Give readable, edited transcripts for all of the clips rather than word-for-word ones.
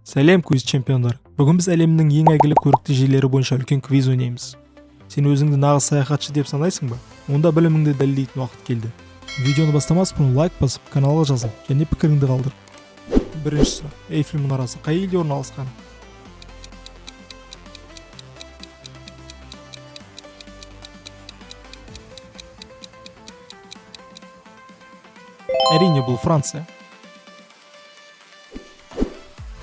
Сәлем квиз чемпиондар. Бүгін біз әлемнің ең әйгілі көрікті жерлері бойынша үлкен квиз ойнаймыз. Сен өзіңді нағыз саяхатшы деп санайсың ба? Онда біліміңді дәлелдейтін уақыт келді. Видеоны бастамас бұрын лайк басып, каналға жазыл және пікіріңді қалдыр. Бірінші сұрақ. Эйфель мұнарасы қай елде орналасқан? Әрине, бұл Франция.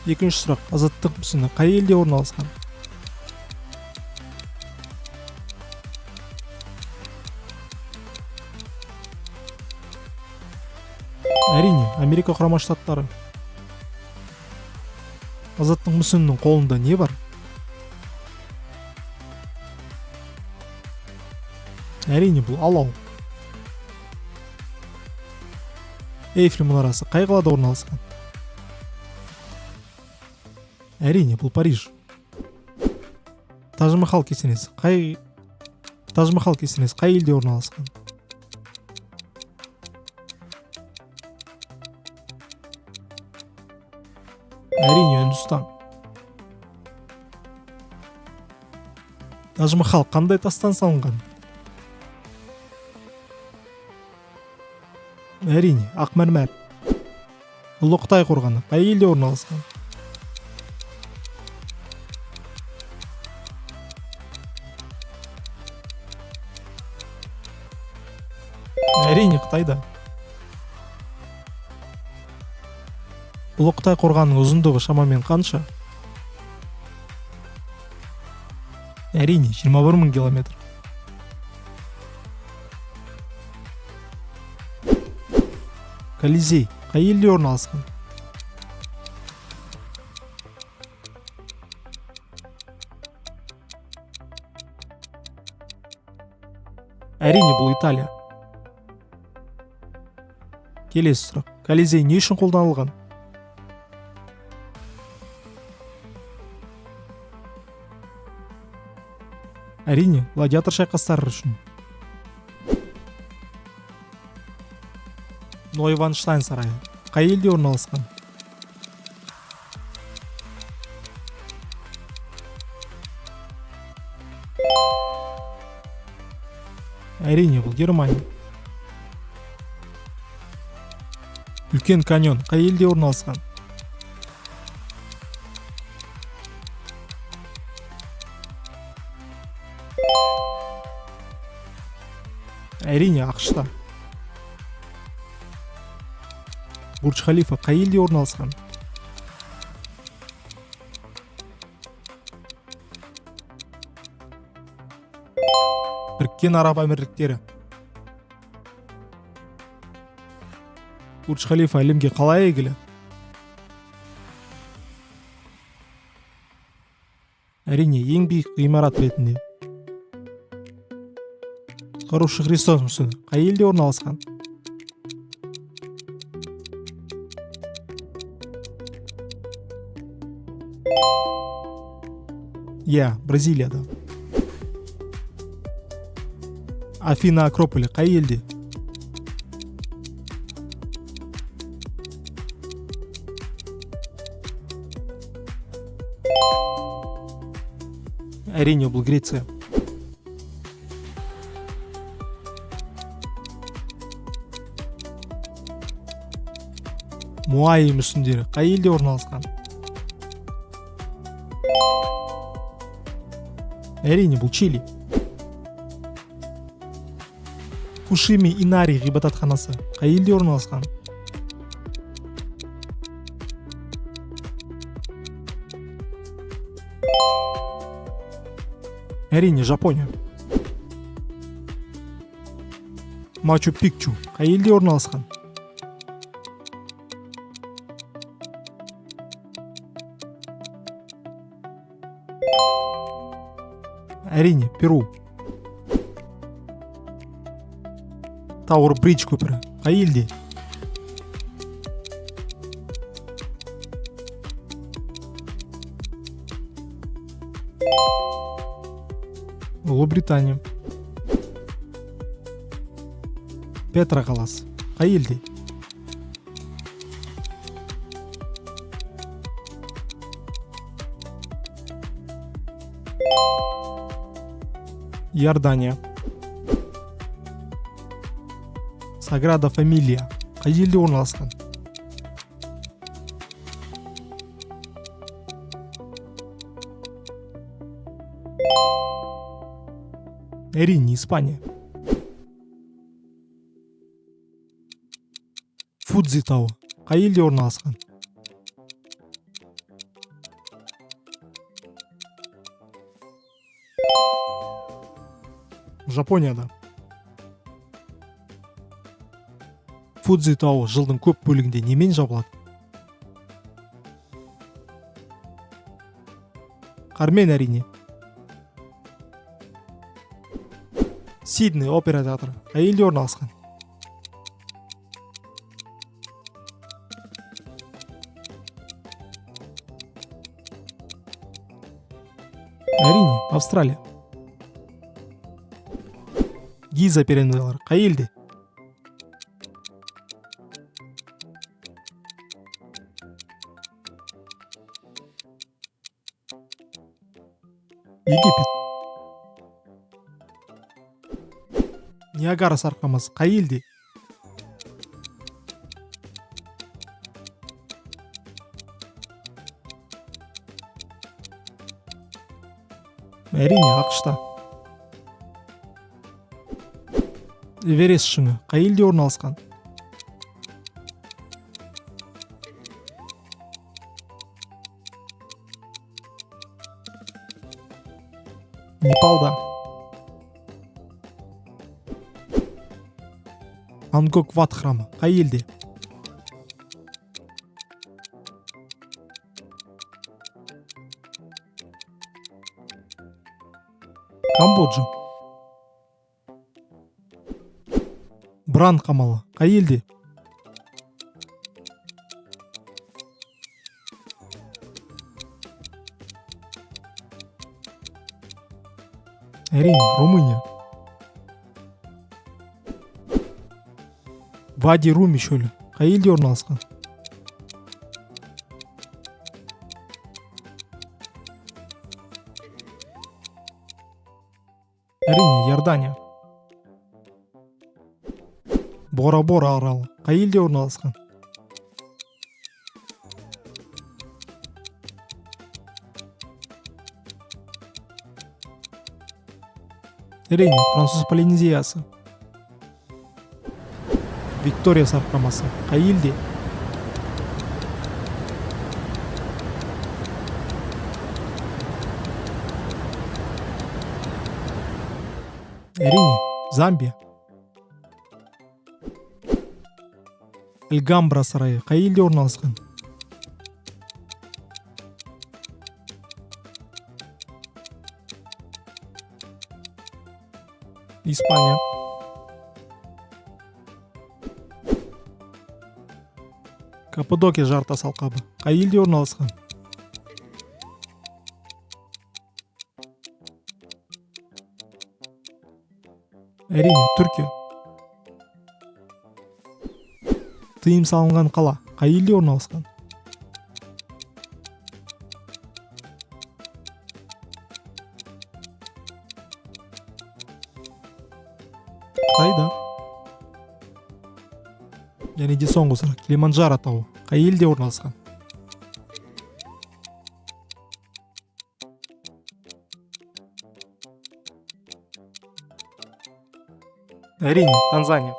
Екінші сұрақ. Азаттық мүсіні қай елде орналасқан? Әрине, Америка құрама штаттары. Азаттық мүсінінің қолында не бар? Әрине, бұл алау. Эйфель мұнарасы қай қалада орналасқан? Әрине, бұл Париж. Таж-Махал кесенесі қай елде орналасқан? Әрине, Үндістан. Таж-Махал қандай тастан салынған? Әрине, ақ мәрмәр. Ұлы Қытай қорғаны қай елде орналасқан? Әрине, Қытайда. Ұлы Қытай қорғанының ұзындығы шамамен қанша? Әрине, 21 000 километр. Колизей қай елде орналасқан? Әрине, бұл Италия. Келесі сұрақ. Колизей не үшін қолданылған? Әрине, гладиатор шайқастары үшін. Нойванштайн сарайы қай елде орналасқан? Әрине, бұл Германия. Үлкен каньон қай елде орналасқан? Әрине, ақш-та. Бурдж-Халифа қай елде орналасқан? Біріккен Араб Әмірліктері. Бурдж-Халифа әлемге қалай әйгілі? Әрине, ең биік ғимарат ретінде. Құтқарушы Христос мүсіні қай елде орналасқан? Бразилияда. Афина Акрополі қай елде? Әрине, бұл Греция. Муайи мүсіндері қай елде орналасқан? Әрине, бұл Чили. Фушими Инари ғибадатханасы қай елде орналасқан? Әрине, Жапония. Мачу-Пикчу қай елде орналасқан? Әрине, Перу. Тауэр-Бридж көпірі қай елде? Ұлыбритания. Петра қаласы қай елде? Иордания. Саграда Фамилия қай елде орналасқан? Әрине, Испания. Фудзи тауы қай елде орналасқан? Жапонияда. Фудзи тауы жылдың көп бөлігінде немен жабылады? Қармен, әрине. Сидней опера театры қай елде орналасқан? Әрине, Австралия. Гиза пирамидалары қай елде? Египет. Ниагара сарқырамасы қай елде? Әрине, ақш-та. Эверест шыңы қай елде орналасқан? Непалда. Ангкор Ват храмы қай елде? Камбоджа. Бран қамалы қай елде? Әрине, Румыния. Вади Руми шөлі қай елде орналасқан? Әрине, Иордания. Бора-Бора аралы қай елде орналасқан? Әрине, француз Полинезиясы. Виктория сарқырамасы қай елде? Әрине, Замбия. Эльгамбра сарайы қай елде орналасқан? Испания. Каппадокия жартас алқабы қай елде орналасқан? Әрине, Түркия. Тыйым салынған қала қай елде орналасқан? Қытайда. Және де соңғы сұрақ, Килиманджаро тауы қай елде орналасқан? Әрине, Танзания.